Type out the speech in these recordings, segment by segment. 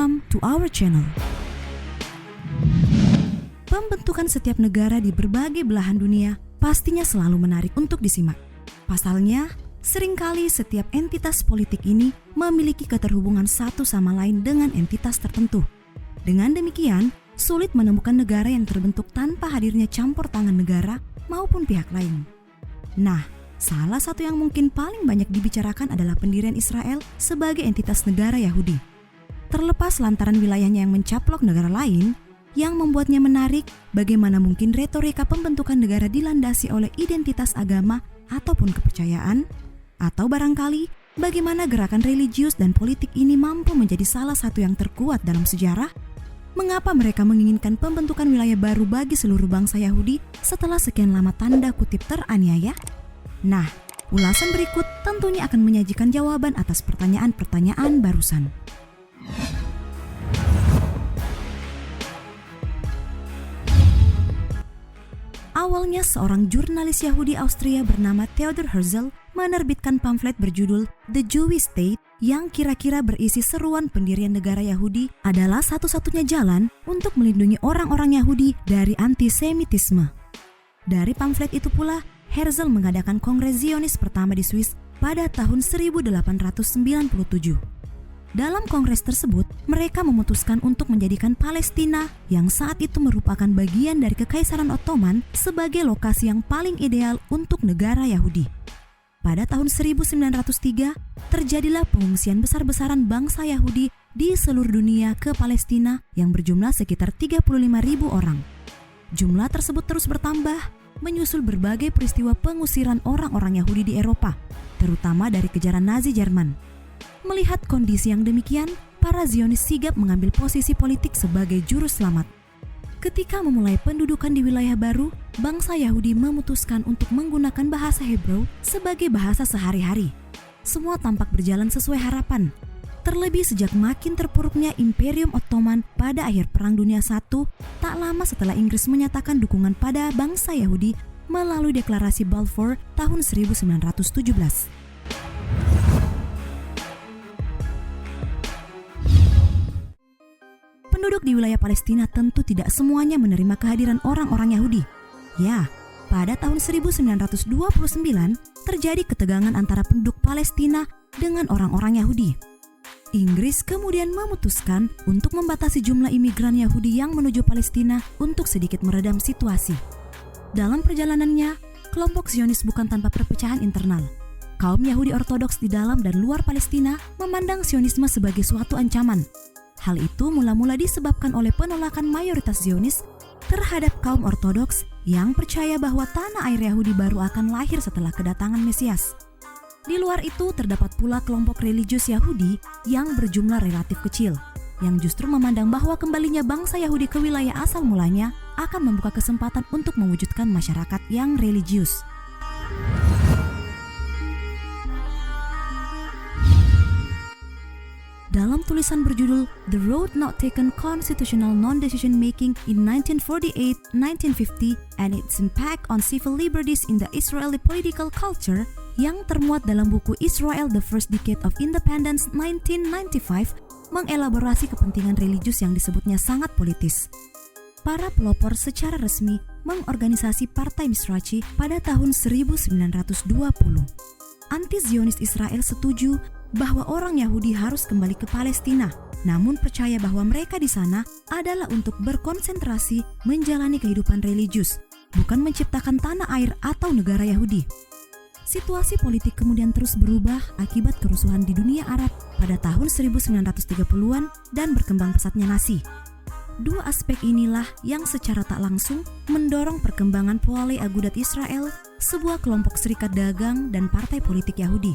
Welcome to our channel. Pembentukan setiap negara di berbagai belahan dunia pastinya selalu menarik untuk disimak. Pasalnya, seringkali setiap entitas politik ini memiliki keterhubungan satu sama lain dengan entitas tertentu. Dengan demikian, sulit menemukan negara yang terbentuk tanpa hadirnya campur tangan negara maupun pihak lain. Nah, salah satu yang mungkin paling banyak dibicarakan adalah pendirian Israel sebagai entitas negara Yahudi. Terlepas lantaran wilayahnya yang mencaplok negara lain, yang membuatnya menarik, bagaimana mungkin retorika pembentukan negara dilandasi oleh identitas agama ataupun kepercayaan, atau barangkali bagaimana gerakan religius dan politik ini mampu menjadi salah satu yang terkuat dalam sejarah. Mengapa mereka menginginkan pembentukan wilayah baru bagi seluruh bangsa Yahudi setelah sekian lama tanda kutip teraniaya? Nah, ulasan berikut tentunya akan menyajikan jawaban atas pertanyaan-pertanyaan barusan. Awalnya seorang jurnalis Yahudi Austria bernama Theodor Herzl menerbitkan pamflet berjudul The Jewish State yang kira-kira berisi seruan pendirian negara Yahudi adalah satu-satunya jalan untuk melindungi orang-orang Yahudi dari antisemitisme. Dari pamflet itu pula, Herzl mengadakan Kongres Zionis pertama di Swiss pada tahun 1897. Dalam kongres tersebut, mereka memutuskan untuk menjadikan Palestina yang saat itu merupakan bagian dari Kekaisaran Ottoman sebagai lokasi yang paling ideal untuk negara Yahudi. Pada tahun 1903, terjadilah pengungsian besar-besaran bangsa Yahudi di seluruh dunia ke Palestina yang berjumlah sekitar 35.000 orang. Jumlah tersebut terus bertambah, menyusul berbagai peristiwa pengusiran orang-orang Yahudi di Eropa, terutama dari kejaran Nazi Jerman. Melihat kondisi yang demikian, para Zionis sigap mengambil posisi politik sebagai juru selamat. Ketika memulai pendudukan di wilayah baru, bangsa Yahudi memutuskan untuk menggunakan bahasa Hebrew sebagai bahasa sehari-hari. Semua tampak berjalan sesuai harapan. Terlebih sejak makin terpuruknya Imperium Ottoman pada akhir Perang Dunia I, tak lama setelah Inggris menyatakan dukungan pada bangsa Yahudi melalui deklarasi Balfour tahun 1917. Penduduk di wilayah Palestina tentu tidak semuanya menerima kehadiran orang-orang Yahudi. Ya, pada tahun 1929 terjadi ketegangan antara penduduk Palestina dengan orang-orang Yahudi. Inggris kemudian memutuskan untuk membatasi jumlah imigran Yahudi yang menuju Palestina untuk sedikit meredam situasi. Dalam perjalanannya, kelompok Zionis bukan tanpa perpecahan internal. Kaum Yahudi Ortodoks di dalam dan luar Palestina memandang Zionisme sebagai suatu ancaman. Hal itu mula-mula disebabkan oleh penolakan mayoritas Zionis terhadap kaum Ortodoks yang percaya bahwa tanah air Yahudi baru akan lahir setelah kedatangan Mesias. Di luar itu terdapat pula kelompok religius Yahudi yang berjumlah relatif kecil, yang justru memandang bahwa kembalinya bangsa Yahudi ke wilayah asal mulanya akan membuka kesempatan untuk mewujudkan masyarakat yang religius. Dalam tulisan berjudul The Road Not Taken Constitutional Non-Decision Making in 1948-1950 and Its Impact on Civil Liberties in the Israeli Political Culture yang termuat dalam buku Israel The First Decade of Independence 1995 mengelaborasi kepentingan religius yang disebutnya sangat politis. Para pelopor secara resmi mengorganisasi Partai Mizrachi pada tahun 1920. Anti-Zionis Israel setuju bahwa orang Yahudi harus kembali ke Palestina, namun percaya bahwa mereka di sana adalah untuk berkonsentrasi menjalani kehidupan religius, bukan menciptakan tanah air atau negara Yahudi. Situasi politik kemudian terus berubah akibat kerusuhan di dunia Arab pada tahun 1930-an dan berkembang pesatnya Nazi. Dua aspek inilah yang secara tak langsung mendorong perkembangan Poalei Agudat Israel, sebuah kelompok serikat dagang dan partai politik Yahudi.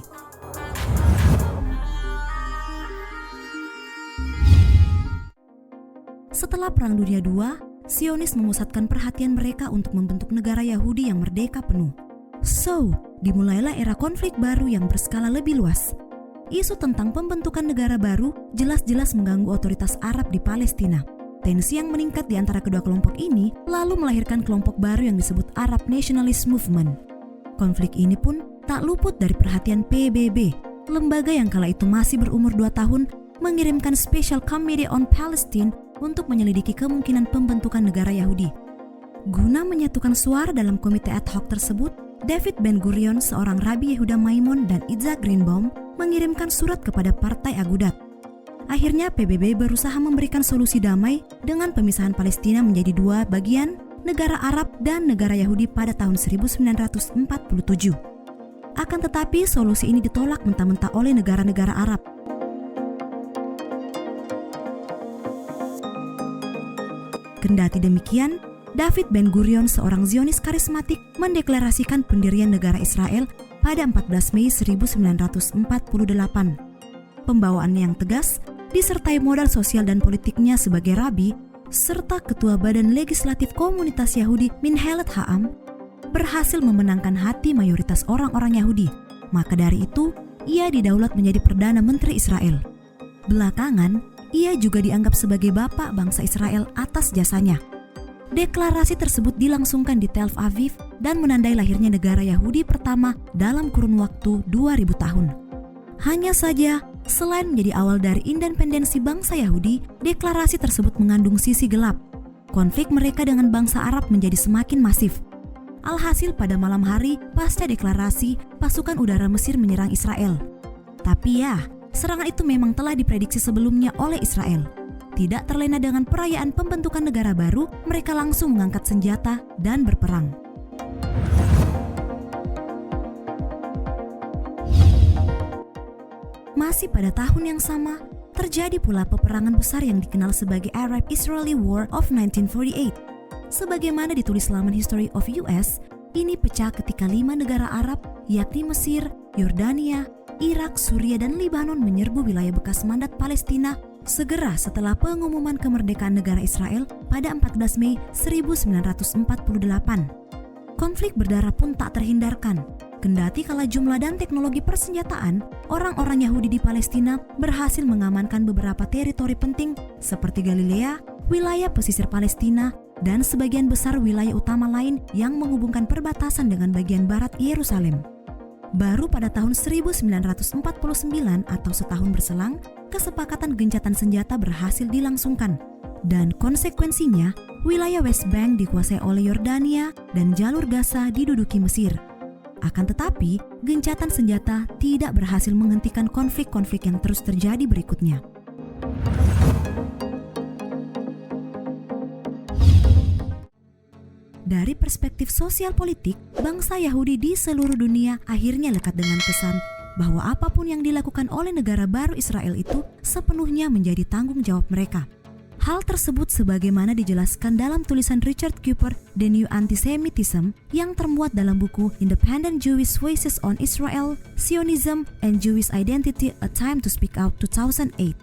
Setelah Perang Dunia II, Zionis memusatkan perhatian mereka untuk membentuk negara Yahudi yang merdeka penuh. So, dimulailah era konflik baru yang berskala lebih luas. Isu tentang pembentukan negara baru jelas-jelas mengganggu otoritas Arab di Palestina. Tensi yang meningkat di antara kedua kelompok ini lalu melahirkan kelompok baru yang disebut Arab Nationalist Movement. Konflik ini pun tak luput dari perhatian PBB, lembaga yang kala itu masih berumur 2 tahun mengirimkan Special Committee on Palestine untuk menyelidiki kemungkinan pembentukan negara Yahudi. Guna menyatukan suara dalam komite ad hoc tersebut, David Ben-Gurion, seorang Rabi Yehuda Maimon, dan Itzhak Greenbaum mengirimkan surat kepada Partai Agudat. Akhirnya PBB berusaha memberikan solusi damai dengan pemisahan Palestina menjadi dua bagian, negara Arab dan negara Yahudi pada tahun 1947. Akan tetapi solusi ini ditolak mentah-mentah oleh negara-negara Arab. Kendati demikian, David Ben-Gurion, seorang Zionis karismatik, mendeklarasikan pendirian negara Israel pada 14 Mei 1948. Pembawaannya yang tegas, disertai modal sosial dan politiknya sebagai rabi, serta ketua badan legislatif komunitas Yahudi Minhelet Ha'am, berhasil memenangkan hati mayoritas orang-orang Yahudi. Maka dari itu, ia didaulat menjadi Perdana Menteri Israel. Belakangan, ia juga dianggap sebagai bapak bangsa Israel atas jasanya. Deklarasi tersebut dilangsungkan di Tel Aviv dan menandai lahirnya negara Yahudi pertama dalam kurun waktu 2000 tahun. Hanya saja, selain menjadi awal dari independensi bangsa Yahudi, deklarasi tersebut mengandung sisi gelap. Konflik mereka dengan bangsa Arab menjadi semakin masif. Alhasil pada malam hari pasca deklarasi, pasukan udara Mesir menyerang Israel. Tapi ya, serangan itu memang telah diprediksi sebelumnya oleh Israel. Tidak terlena dengan perayaan pembentukan negara baru, mereka langsung mengangkat senjata dan berperang. Masih pada tahun yang sama, terjadi pula peperangan besar yang dikenal sebagai Arab-Israeli War of 1948. Sebagaimana ditulis laman History of US, ini pecah ketika 5 negara Arab, yakni Mesir, Yordania, Irak, Suria, dan Libanon menyerbu wilayah bekas mandat Palestina segera setelah pengumuman kemerdekaan negara Israel pada 14 Mei 1948. Konflik berdarah pun tak terhindarkan. Kendati kala jumlah dan teknologi persenjataan, orang-orang Yahudi di Palestina berhasil mengamankan beberapa teritori penting seperti Galilea, wilayah pesisir Palestina, dan sebagian besar wilayah utama lain yang menghubungkan perbatasan dengan bagian barat Yerusalem. Baru pada tahun 1949 atau setahun berselang, kesepakatan gencatan senjata berhasil dilangsungkan. Dan konsekuensinya, wilayah West Bank dikuasai oleh Yordania dan jalur Gaza diduduki Mesir. Akan tetapi, gencatan senjata tidak berhasil menghentikan konflik-konflik yang terus terjadi berikutnya. Dari perspektif sosial politik, bangsa Yahudi di seluruh dunia akhirnya lekat dengan pesan bahwa apapun yang dilakukan oleh negara baru Israel itu sepenuhnya menjadi tanggung jawab mereka. Hal tersebut sebagaimana dijelaskan dalam tulisan Richard Cooper, The New Antisemitism, yang termuat dalam buku Independent Jewish Voices on Israel, Zionism, and Jewish Identity, A Time to Speak Out 2008.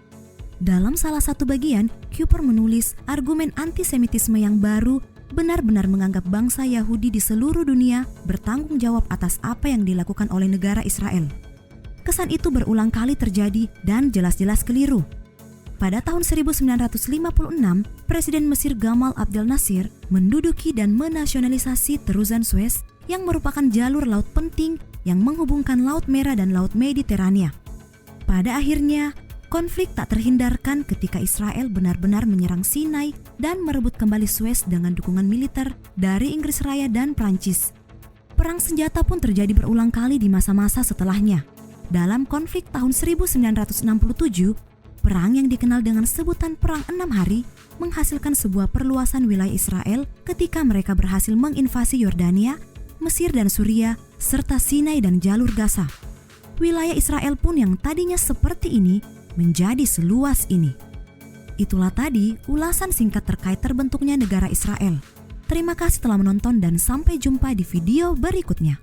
Dalam salah satu bagian, Cooper menulis argumen antisemitisme yang baru benar-benar menganggap bangsa Yahudi di seluruh dunia bertanggung jawab atas apa yang dilakukan oleh negara Israel. Kesan itu berulang kali terjadi dan jelas-jelas keliru. Pada tahun 1956, Presiden Mesir Gamal Abdel Nasir menduduki dan menasionalisasi terusan Suez yang merupakan jalur laut penting yang menghubungkan Laut Merah dan Laut Mediterania. Pada akhirnya, konflik tak terhindarkan ketika Israel benar-benar menyerang Sinai dan merebut kembali Suez dengan dukungan militer dari Inggris Raya dan Prancis. Perang senjata pun terjadi berulang kali di masa-masa setelahnya. Dalam konflik tahun 1967, perang yang dikenal dengan sebutan Perang 6 Hari menghasilkan sebuah perluasan wilayah Israel ketika mereka berhasil menginvasi Yordania, Mesir dan Suria, serta Sinai dan jalur Gaza. Wilayah Israel pun yang tadinya seperti ini menjadi seluas ini. Itulah tadi ulasan singkat terkait terbentuknya negara Israel. Terima kasih telah menonton dan sampai jumpa di video berikutnya.